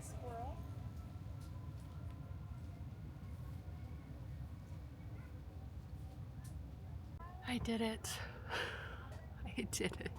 squirrel. I did it. I did it.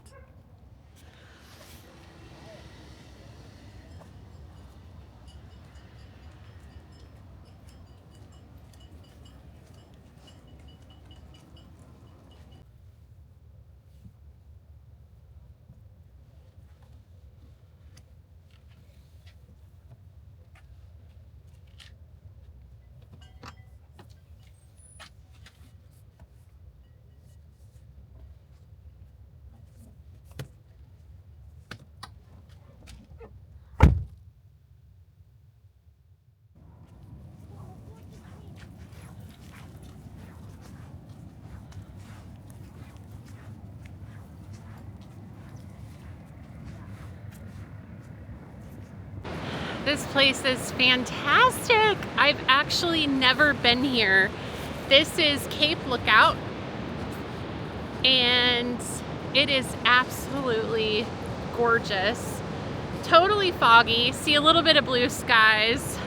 This place is fantastic. I've actually never been here. This is Cape Lookout, and it is absolutely gorgeous. Totally foggy, see a little bit of blue skies.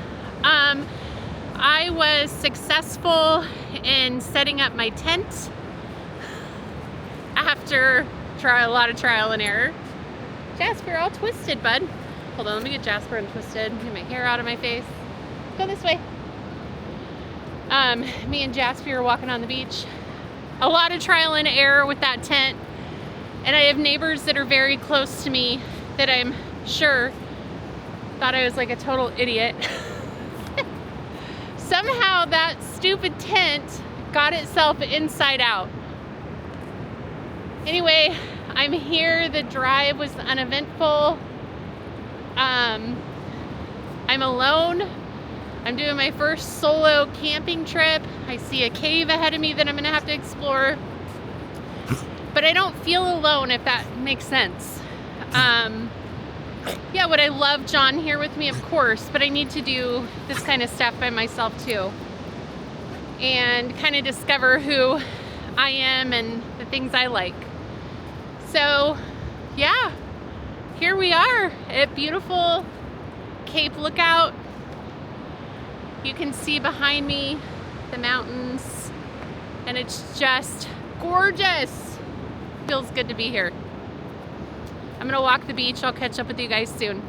I was successful in setting up my tent after a lot of trial and error. Jasper, all twisted, bud. Hold on, let me get Jasper untwisted. Get my hair out of my face. Go this way. Me and Jasper are walking on the beach. A lot of trial and error with that tent. And I have neighbors that are very close to me that I'm sure thought I was like a total idiot. Somehow that stupid tent got itself inside out. Anyway, I'm here. The drive was uneventful. I'm alone. I'm doing my first solo camping trip. I see a cave ahead of me that I'm gonna have to explore. But I don't feel alone, if that makes sense. Yeah, would I love John here with me? Of course, but I need to do this kind of stuff by myself too. And kind of discover who I am and the things I like. So, yeah, here we are at beautiful Cape Lookout. You can see behind me the mountains, and it's just gorgeous. Feels good to be here. I'm gonna walk the beach. I'll catch up with you guys soon.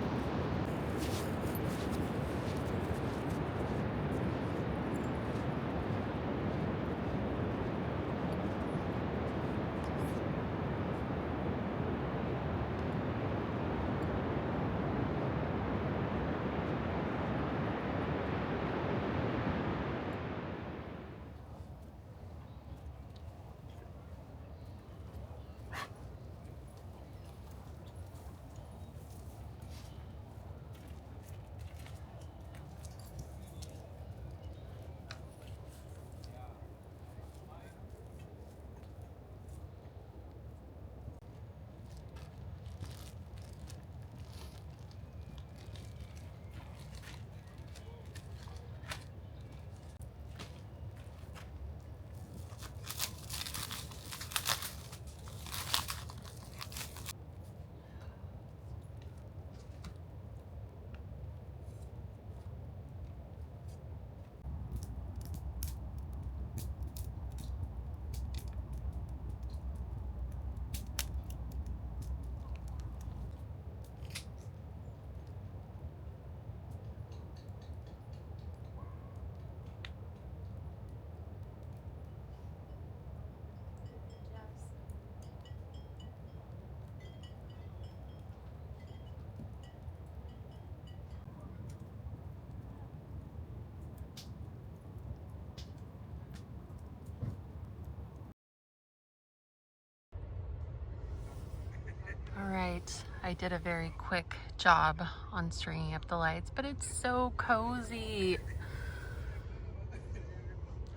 All right, I did a very quick job on stringing up the lights, but it's so cozy.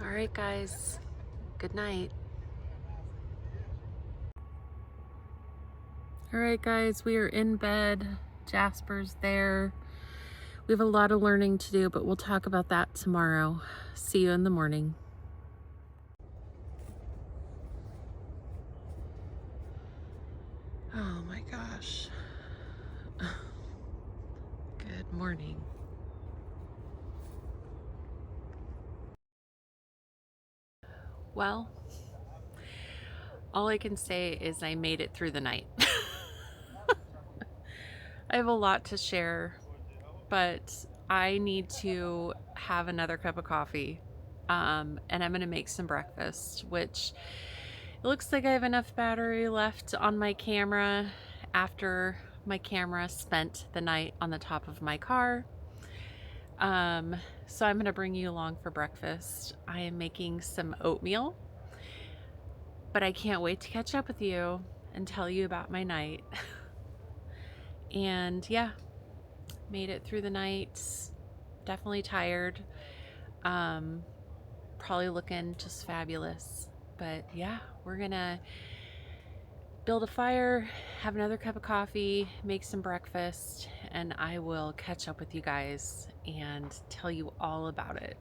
All right, guys, good night. All right, guys, we are in bed. Jasper's there. We have a lot of learning to do, but we'll talk about that tomorrow. See you in the morning. Oh my gosh. Good morning. Well, all I can say is I made it through the night. I have a lot to share, but I need to have another cup of coffee. And I'm going to make some breakfast, which it looks like I have enough battery left on my camera after my camera spent the night on the top of my car. So I'm going to bring you along for breakfast. I am making some oatmeal, but I can't wait to catch up with you and tell you about my night. And yeah, made it through the night. Definitely tired. Probably looking just fabulous. But yeah, we're gonna build a fire, have another cup of coffee, make some breakfast, and I will catch up with you guys and tell you all about it.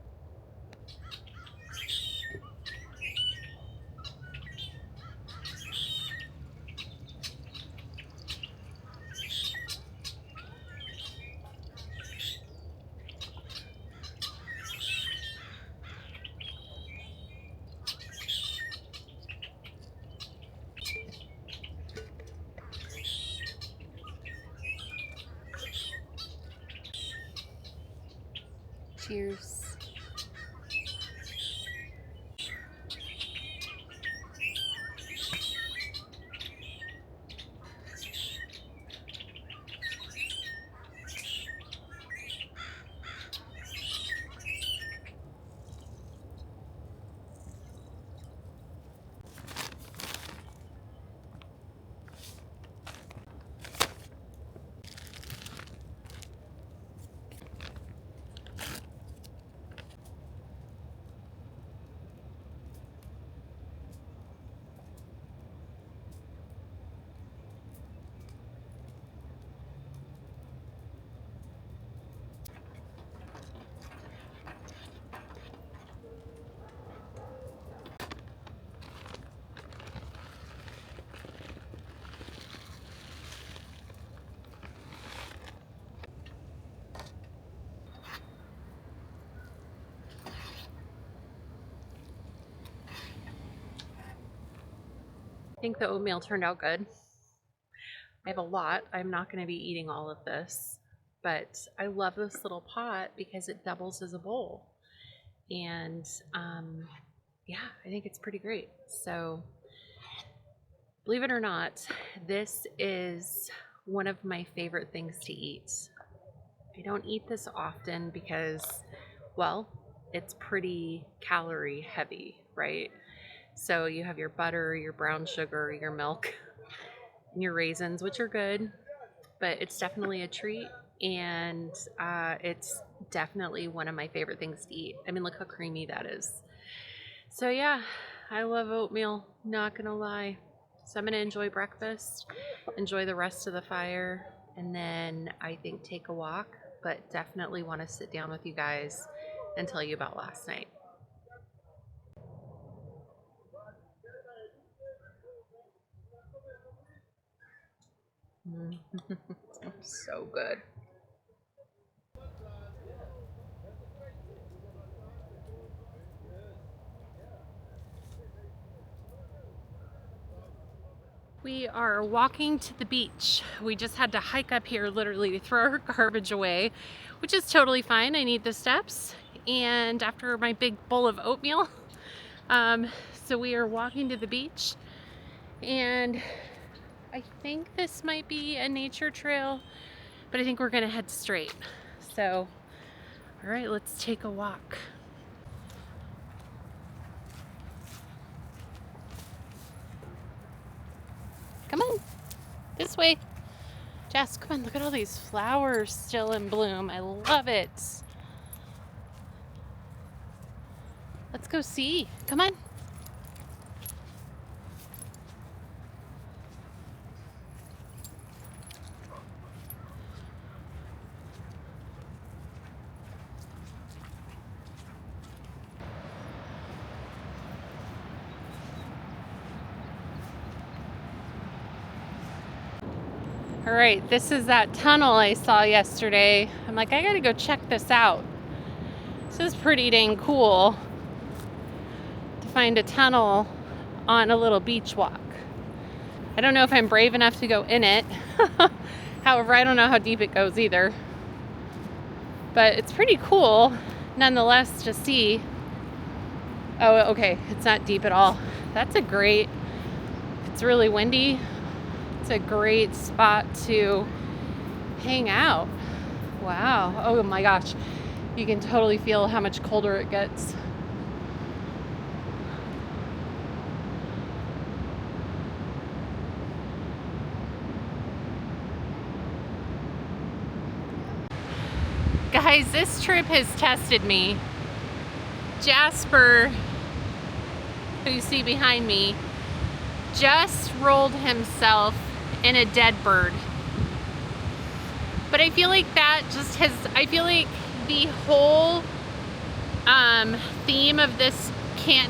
Cheers. I think the oatmeal turned out good. I have a lot. I'm not going to be eating all of this, but I love this little pot because it doubles as a bowl. And yeah, I think it's pretty great. So, believe it or not, this is one of my favorite things to eat. I don't eat this often because, well, it's pretty calorie heavy, right? So you have your butter, your brown sugar, your milk, and your raisins, which are good, but it's definitely a treat. And it's definitely one of my favorite things to eat. I mean, look how creamy that is. So yeah, I love oatmeal, not gonna lie. So I'm gonna enjoy breakfast, enjoy the rest of the fire, and then I think take a walk, but definitely want to sit down with you guys and tell you about last night. So good. We are walking to the beach. We just had to hike up here literally to throw our garbage away, which is totally fine. I need the steps. And after my big bowl of oatmeal, um, so we are walking to the beach, and I think this might be a nature trail, but I think we're gonna head straight. So, all right, let's take a walk. Come on, this way. Jess, come on, look at all these flowers still in bloom. I love it. Let's go see. Come on. All right, this is that tunnel I saw yesterday. I'm like, I gotta go check this out. This is pretty dang cool to find a tunnel on a little beach walk. I don't know if I'm brave enough to go in it. However, I don't know how deep it goes either. But it's pretty cool nonetheless to see. Oh, okay, it's not deep at all. That's a great, it's really windy. It's a great spot to hang out. Wow, oh my gosh. You can totally feel how much colder it gets. Guys, this trip has tested me. Jasper, who you see behind me, just rolled himself in a dead bird. But I feel like that just has, I feel like the whole theme of this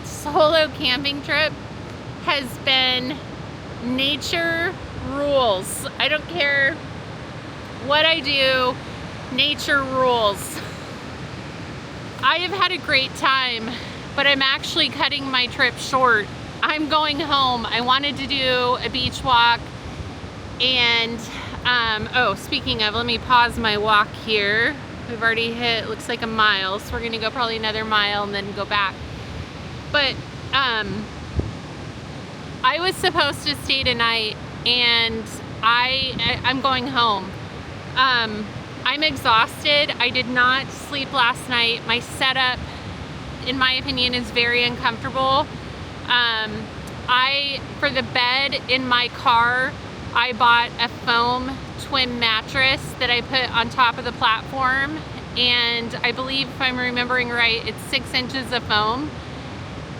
solo camping trip has been nature rules. I don't care what I do, nature rules. I have had a great time, but I'm actually cutting my trip short. I'm going home. I wanted to do a beach walk, and oh, speaking of, let me pause my walk here. We've already hit, looks like a mile, so we're gonna go probably another mile and then go back. But I was supposed to stay tonight, and I'm going home. I'm exhausted. I did not sleep last night. My setup, in my opinion, is very uncomfortable. For the bed in my car, I bought a foam twin mattress that I put on top of the platform, and I believe, if I'm remembering right, it's 6 inches of foam,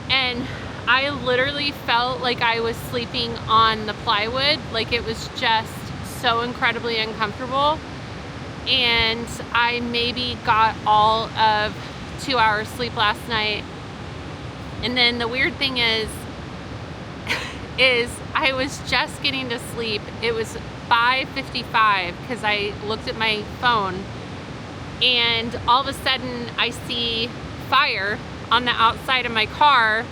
and I literally felt like I was sleeping on the plywood. Like, it was just so incredibly uncomfortable, and I maybe got all of 2 hours sleep last night. And then the weird thing is I was just getting to sleep. It was 5:55 because I looked at my phone, and all of a sudden I see fire on the outside of my car,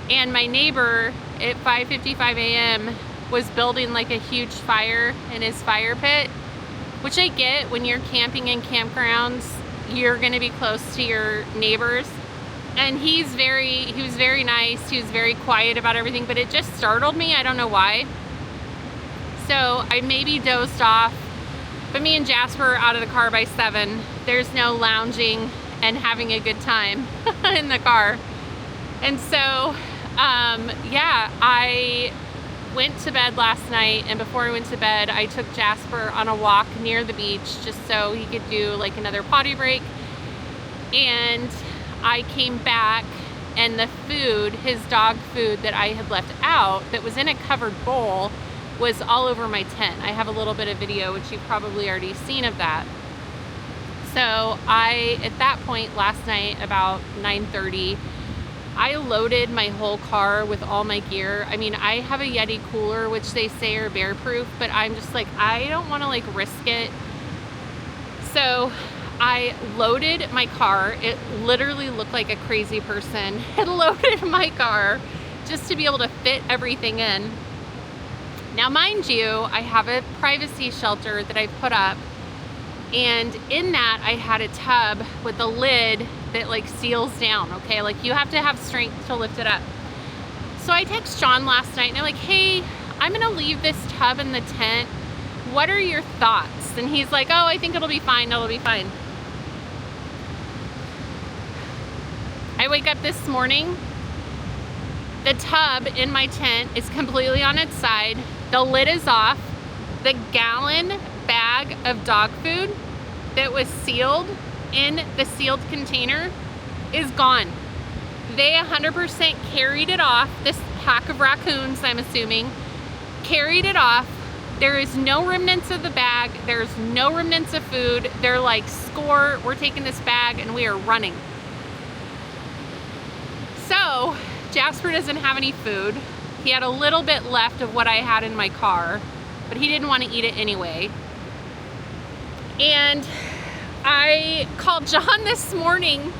and my neighbor at 5:55 a.m. was building like a huge fire in his fire pit, which I get. When you're camping in campgrounds, you're gonna be close to your neighbors. And he was very nice. He was very quiet about everything, but it just startled me. I don't know why. So I maybe dozed off, but me and Jasper are out of the car by 7. There's no lounging and having a good time in the car. And so, yeah, I went to bed last night, and before I went to bed, I took Jasper on a walk near the beach just so he could do like another potty break. And I came back, and the food, his dog food that I had left out that was in a covered bowl, was all over my tent. I have a little bit of video, which you've probably already seen of that. So at that point last night, about 9:30, I loaded my whole car with all my gear. I mean, I have a Yeti cooler, which they say are bear proof, but I'm just like, I don't want to like risk it. So I loaded my car. It literally looked like a crazy person had loaded my car just to be able to fit everything in. Now, mind you, I have a privacy shelter that I put up, and in that I had a tub with a lid that like seals down, okay? Like, you have to have strength to lift it up. So I text John last night, and I'm like, hey, I'm gonna leave this tub in the tent. What are your thoughts? And he's like, oh, I think it'll be fine, it'll be fine. I wake up this morning, the tub in my tent is completely on its side, the lid is off, the gallon bag of dog food that was sealed in the sealed container is gone. They 100% carried it off. This pack of raccoons, I'm assuming, carried it off. There is no remnants of the bag. There's no remnants of food. They're like, score, we're taking this bag and we are running. So Jasper doesn't have any food. He had a little bit left of what I had in my car. but he didn't want to eat it anyway. And I called John this morning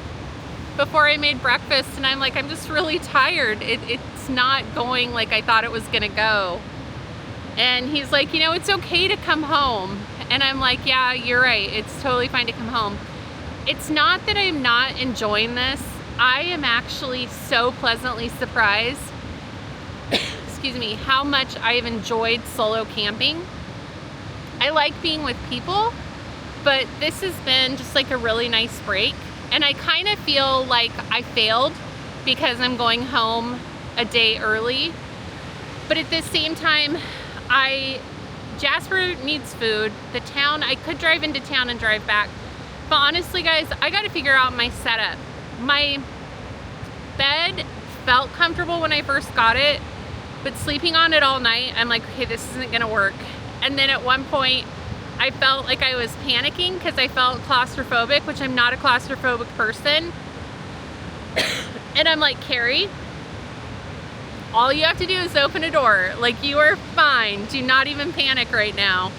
before I made breakfast, and I'm like, I'm just really tired. It's not going like I thought it was gonna go. And he's like, you know, it's okay to come home. And I'm like, yeah, you're right. It's totally fine to come home. It's not that I'm not enjoying this. I am actually so pleasantly surprised, excuse me, how much I've enjoyed solo camping. I like being with people, but this has been just like a really nice break. And I kind of feel like I failed because I'm going home a day early. But at the same time, Jasper needs food. The town, I could drive into town and drive back. But honestly, guys, I got to figure out my setup. My bed felt comfortable when I first got it, but sleeping on it all night, I'm like, okay, this isn't gonna work. And then at one point, I felt like I was panicking because I felt claustrophobic, which I'm not a claustrophobic person. And I'm like, Carrie, all you have to do is open a door. Like, you are fine. Do not even panic right now.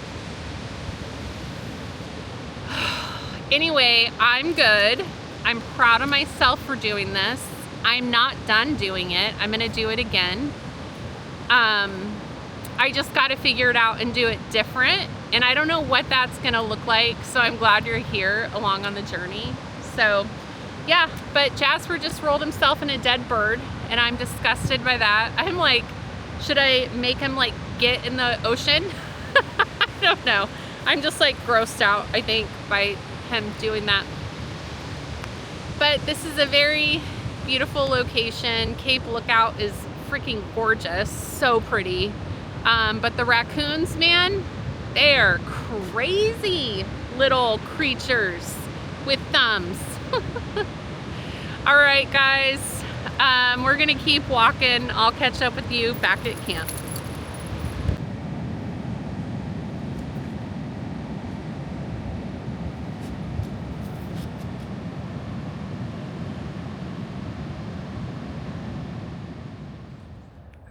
Anyway, I'm good. I'm proud of myself for doing this. I'm not done doing it. I'm gonna do it again. I just gotta figure it out and do it different. And I don't know what that's gonna look like, so I'm glad you're here along on the journey. So yeah, but Jasper just rolled himself in a dead bird, and I'm disgusted by that. I'm like, should I make him like get in the ocean? I don't know. I'm just like grossed out, I think, by him doing that. But this is a very beautiful location. Cape Lookout is freaking gorgeous, so pretty. But the raccoons, man, they're crazy little creatures with thumbs. All right, guys, we're gonna keep walking. I'll catch up with you back at camp.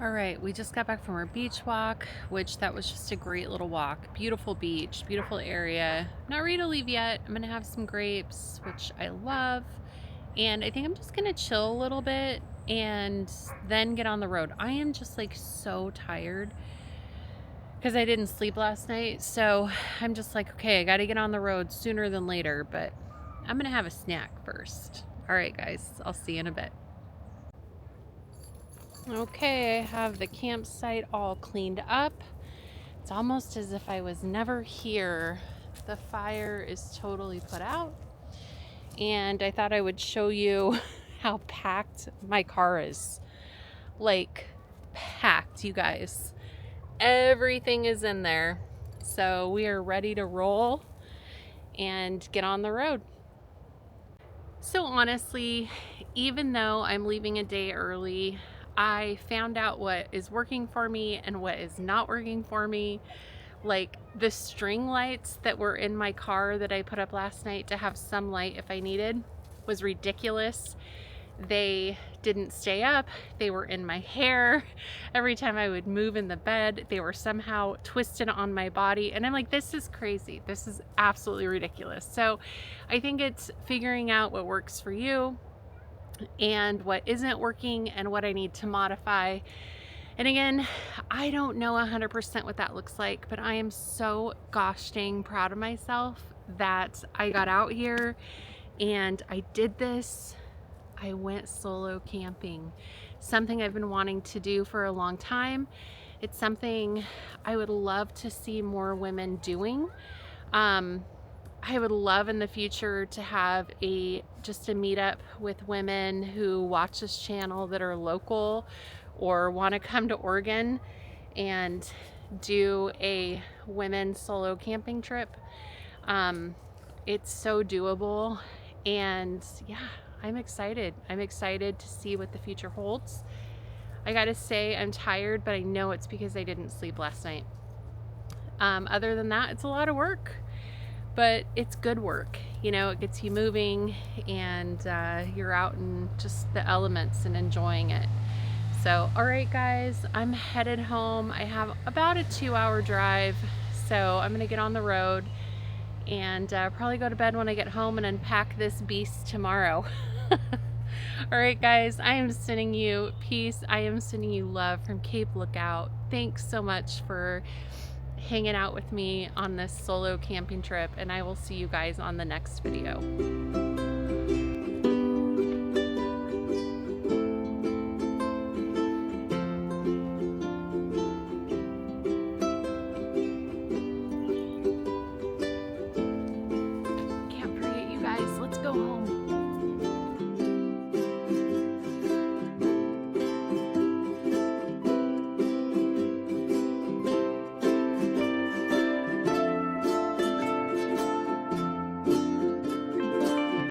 All right, we just got back from our beach walk, which that was just a great little walk. Beautiful beach, beautiful area. Not ready to leave yet. I'm gonna have some grapes, which I love. And I think I'm just gonna chill a little bit and then get on the road. I am just like so tired because I didn't sleep last night. So I'm just like, okay, I gotta get on the road sooner than later, but I'm gonna have a snack first. All right, guys, I'll see you in a bit. Okay, I have the campsite all cleaned up. It's almost as if I was never here. The fire is totally put out. And I thought I would show you how packed my car is. Like, packed, you guys. Everything is in there. So we are ready to roll and get on the road. So honestly, even though I'm leaving a day early, I found out what is working for me and what is not working for me. Like the string lights that were in my car that I put up last night to have some light if I needed was ridiculous. They didn't stay up. They were in my hair. Every time I would move in the bed, they were somehow twisted on my body. And I'm like, this is crazy. This is absolutely ridiculous. So I think it's figuring out what works for you and what isn't working and what I need to modify. And again, I don't know 100% what that looks like, but I am so gosh dang proud of myself that I got out here and I did this. I went solo camping, something I've been wanting to do for a long time. It's something I would love to see more women doing. I would love in the future to have just a meetup with women who watch this channel that are local or want to come to Oregon and do a women solo camping trip. It's so doable, and yeah, I'm excited. I'm excited to see what the future holds. I gotta say, I'm tired, but I know it's because I didn't sleep last night. Other than that, it's a lot of work, but it's good work. You know, it gets you moving and you're out in just the elements and enjoying it. So, all right guys, I'm headed home. I have about a 2-hour drive, so I'm gonna get on the road and probably go to bed when I get home and unpack this beast tomorrow. All right guys, I am sending you peace. I am sending you love from Cape Lookout. Thanks so much for hanging out with me on this solo camping trip, and I will see you guys on the next video.